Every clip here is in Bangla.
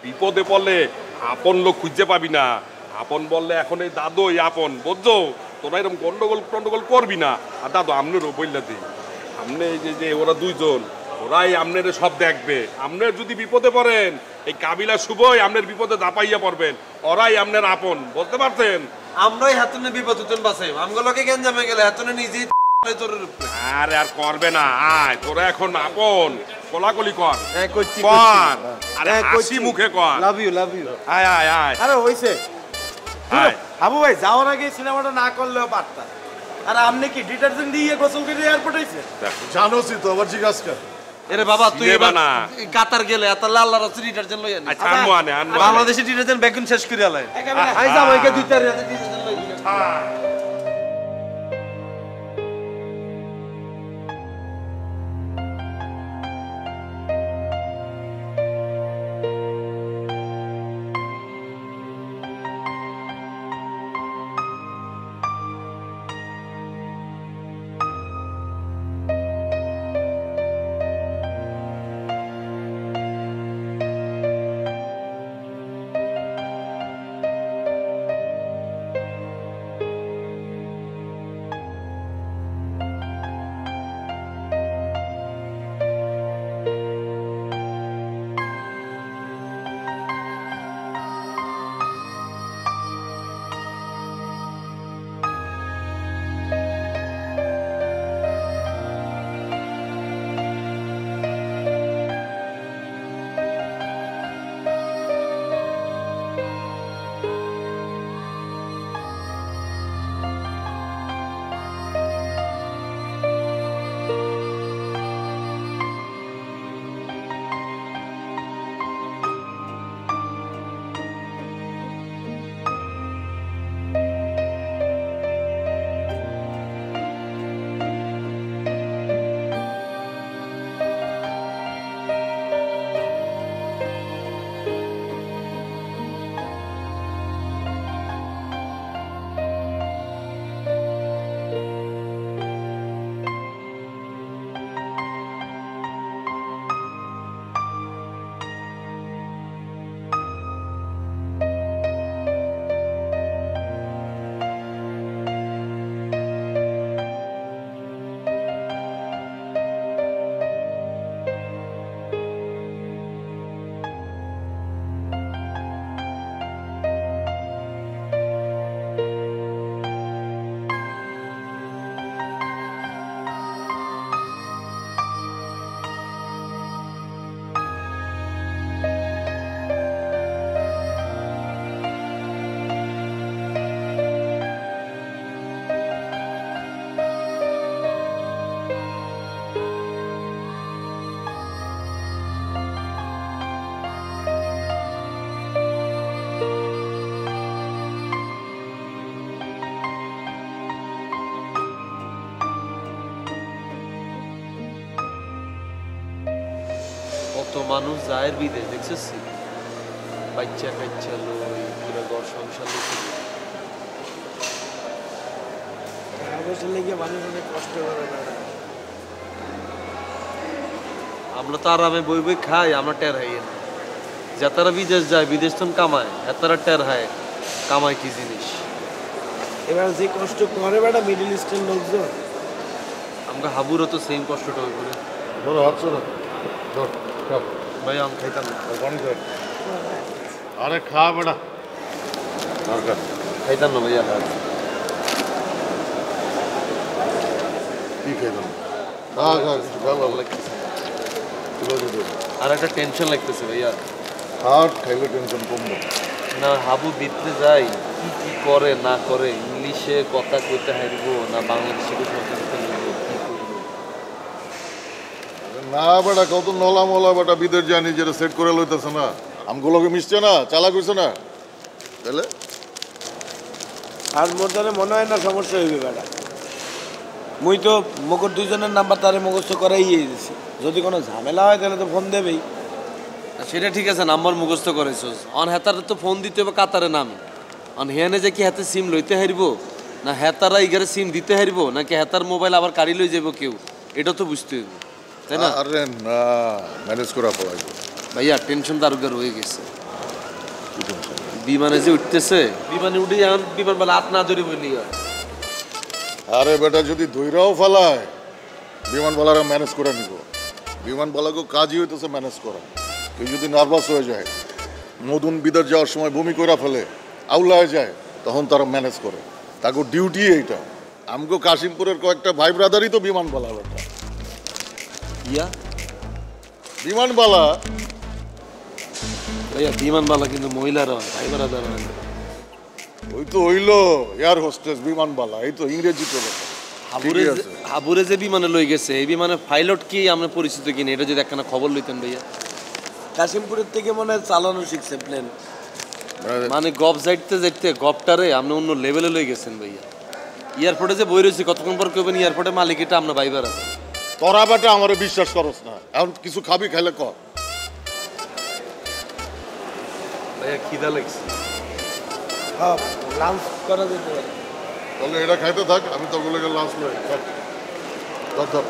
বিপদে পড়লে আপন লোক খুঁজে পাবি না। আপন বললে এখন এই দাদুই আপন, বুঝছো? তোরা এরকম গন্ডগোল করবি না। আর দাদু আমনেরও বললে দিই, আমনে এই যে ওরা দুইজন, ওরাই আমনের সব দেখবে। আমনের যদি বিপদে পড়েন, এই কাবিলা শুভই আমনের বিপদে ধাপাইয়া পড়বেন। ওরাই আমনের আপন, বুঝতে পারছেন? আমরাই হাতুনে বিপদ হতেন বাসাই, আমগুলোকে কেন জামে গেলে হাতুনে নিজেই তোর। আরে আর করবে না, আয় তোরা এখন আপন। কোলাকুলি কর, করছি কর, আরে হাসি মুখে কর। Love you. আয় আয় আয়। আরে হইছে আয়। হাবু ভাই, যাওয়ার আগে সিনেমাটা না করলেও পারতা। আর আপনি কি ডিটারজেন্ট দিয়ে গোসল করে এয়ারপোর্ট হইছে? জানোসই তো, আবার জিজ্ঞাসা কর। এরে বাবা, তুই সিনেমা এবার না। কাতার গেলে এত লাল লাল ডিটারজেন্ট লই আনিস। আচ্ছা আনবো আনে। বাংলাদেশি ডিটারজেন্ট বেগুন শেষ করে আলাই। আই যাও একে দুই চার হাতে ডিটারজেন্ট লই দিলাম। কত মানুষ যায় বিদেশ দেখছিস, বাচ্চা কাচ্চা লই পুরো ঘর সংসার মানুষ অনেক কষ্ট করে। আমরা তো আরামে বই বই খাই, আমরা টের হাই না। যাতারা বিদেশ যায়, বিদেশ তো কামায়, এতারা টের হায় কামায় কি জিনিস। এবার যে কষ্ট করে বেটা মিডল ইস্টের লোকজন, আমরা হাবুরও তো সেম কষ্টটা হয়ে পড়ে। ধরো হাত ধরো, ধর খাও। ভাই আমি খাইতাম না, পানি ধর। আরে খা বেটা, দরকার খাইতাম না ভাইয়া। কি খাইতাম? খা খা, কিছু ভালো লাগছে। আর একটা টেনশন লাগতেছে ভাইয়া। হাট খাইলে টেনশন কমবে না। হাবু বিদতে যাই, কি কি করে না করে, ইংলিশে কথা কইতে হারব না বাংলাদেশে কিছু কথা কইতে হারব, কি করব না বেটা? কত নলা মলা বেটা বিদের যা নিজের সেট করে লইতেছে না, আমগুলোকে মিশছে না, চালাক হইছে না, তাহলে আর মোর তাহলে মনে হয় না সমস্যা হইবে বেটা। মুই তো মকর দুইজনের নাম্বার তারে মুখস্থ করাই দিয়েছি, যদি কোনো ঝামেলা হয় তাহলে তো ফোন দেবেই। সেটা ঠিক আছে, নাম্বার মুখস্থ করেছস। অন হেতারে তো ফোন দিতে হবে কাতারে নামে। অন হেয়ানে যে কি হাতে সিম লইতে হারিব, না হেতারা ইগারে সিম দিতে হারিব, নাকি হেতার মোবাইল আবার কাড়ি লই যাব কেউ, এটা তো বুঝতে হইব, তাই না? আরে না, ম্যানেজ করা পড়াইব ভাইয়া টেনশন দারুগার হয়ে গেছে। কি টেনশন? বিমানে যে উঠতেছে, বিমানে উঠে এখন বিমান বলে হাত না ধরে বলি আরে বেটা যদি ধৈরাও ফেলায় বিমানবালারা ম্যানেজ করে নিব। বিমানবালাকে কাজই হইতেছে ম্যানেজ করা। কেউ যদি নার্ভাস হয়ে যায়, মদুন বিদের যাওয়ার সময় বমি করে ফেলে, আউলায় যায়, তখন তারা ম্যানেজ করে। তাকে ডিউটি এইটা। আমগো কাশিমপুরের কয়েকটা ভাই ব্রাদারই তো বিমানবালা বেটা। ইয়া বিমানবালা ভাইয়া বিমানবালা কিন্তু মহিলারা হয়, ভাই ব্রাদার হয় না। ওই তো হইলো এয়ার হোস্টেস বিমানবালা, এই তো ইংরেজি তো বেটা। হাবুরে হাবুরে যে বিমানে লই গেছে, এই বিমানে পাইলট কি আমরা পরিচিত কিনা, এটা যদি একখানা খবর লইতেন ভাইয়া। কাশিমপুরের থেকে মনে হয় চালানো শিখছে প্লেন। মানে গপ যাইতে যাইতে গপটারে আপনি অন্য লেভেলে লই গেছেন ভাইয়া। এয়ারপোর্টে যে বই রয়েছি, কতক্ষণ পর কেবেন এয়ারপোর্টে মালিক এটা আমরা ভাইবার আছে। তোরা বেটা আমারে বিশ্বাস করস না, এখন কিছু খাবি খাইলে কর। ভাইয়া খিদা লাগছে। হ্যাঁ, লাঞ্চ করা যেতে পারে। তাহলে এটা খাইতে থাক, আমি তো ওগুলোকে লাঞ্চ লই। ধর ধর।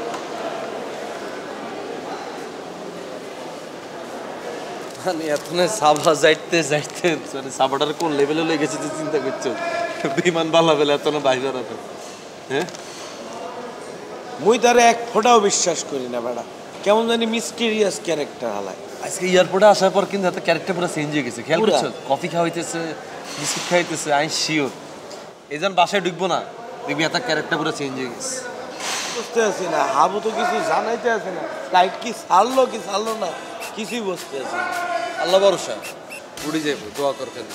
মানে এতনে সাবা যাইতে যাইতে মানে সাবাটার কোন লেভেলে লই গেছে যে চিন্তা করছো। বিমান বালা বেলা এতনে ভাইবার আছে। হ্যাঁ মুই তারে এক ফোঁটাও বিশ্বাস করি না বেটা, কেমন জানি মিস্টিরিয়াস ক্যারেক্টার হালায়। আজকে এয়ারপোর্টে আসার পর কিন্তু এত ক্যারেক্টার পুরো চেঞ্জ হয়ে গেছে, খেয়াল করছো? কফি খাওয়াইতেছে, বিস্কুট খাওয়াইতেছে, আই শিওর এই যেন বাসায় ঢুকবো না দেখবি এত ক্যারেক্টার পুরো চেঞ্জ হয়ে গেছে। বুঝতে পারছি না, হাবু তো কিছু জানাইতে আছে না, ফ্লাইট কি ছাড়লো না কিছুই বুঝতে আছি না। আল্লাহ ভরসা উড়ে যাবো, দোয়া কর খালি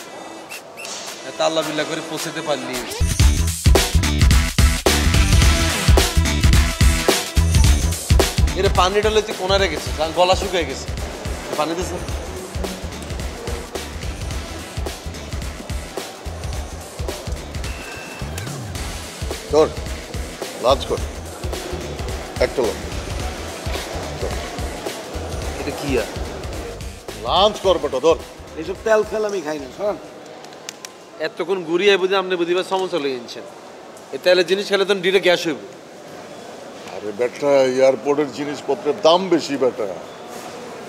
এত আল্লাহ বিল্লাহ করে পৌঁছাতে পারলি। এর পানিটা লইতে কোনারে গেছে, কারণ গলা শুকিয়ে গেছে, পানি দিছে। ধর লাঞ্চ কর, একটা লোক এটা কি আর লাঞ্চ কর বেটা, ধর। এইসব তেল ফেল আমি খাই না, শোন। এতক্ষণ ঘুরিয়ে বুঝে আপনি বুঝিবার সমস্যা লেগে গেছেন। এই তেলের জিনিস খেলে তো ডিরেক্ট গ্যাস হইব। আরে বেটা এয়ারপোর্টের জিনিসপত্রের দাম বেশি বেটা।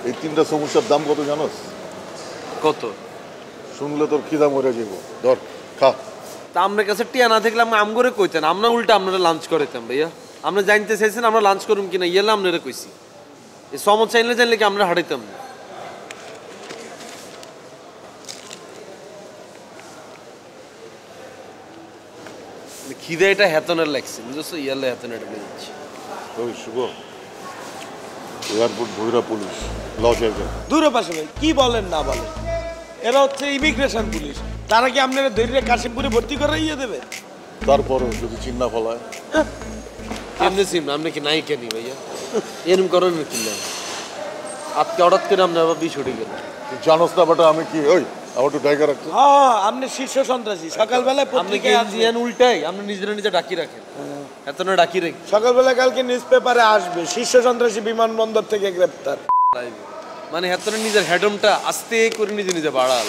এই তিনটা সমস্যার দাম কত জানোস? কত? শুনলে তোর খিদা মরে যাব। ধর খা। তা আপনার কাছে টিয়া না থাকলে আমি আম করে কইতেন, আমরা উল্টা আপনারা লাঞ্চ করাইতাম ভাইয়া। আমরা জানতে চাইছেন আমরা লাঞ্চ করুন কিনা, ইয়েলে আপনারা কইছি। এই সময় চাইলে জানলে কি আমরা হারাইতাম না। খিদে এটা হেতনের লাগছে, বুঝছো? ইয়ালে হেতন এটা বুঝছি। ওই শুভ, এয়ারপোর্ট ভৈরা পুলিশ লজে যায়। দূরে পাশে ভাই, কি বলেন না বলেন, এরা হচ্ছে ইমিগ্রেশন পুলিশ। তারা কি আপনারা ধৈর্য কাশিমপুরে ভর্তি করাইয়ে দেবে? তারপরও যদি চিন্না ফলায় কেমনে সিম আপনি কি নাই কেনি ভাইয়া? এরম করেন কিনলে আজকে হঠাৎ করে আপনি আবার বিষ উঠে গেল। তুই জানোস না বেটা আমি কি? ওই আমার একটু টাইগার রাখতো। হ্যাঁ, আপনি শীর্ষ সন্ত্রাসী। সকালবেলায় পত্রিকায় ইন্ডিয়ান উল্টাই আপনি নিজেরা নিজে ডাকি রাখেন, এত না ডাকি রাখি। সকালবেলা কালকে নিউজ পেপারে আসবে শীর্ষ সন্ত্রাসী বিমানবন্দর থেকে গ্রেপ্তার। মানে এত নিজের হেডমটা আস্তে করে নিজে নিজে বাড়াল।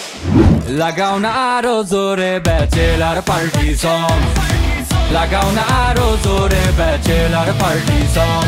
লাগাও না আরো জোরে ব্যাচেলার পার্টি সং, লাগাও না আরো জোরে ব্যাচেলার পার্টি সং।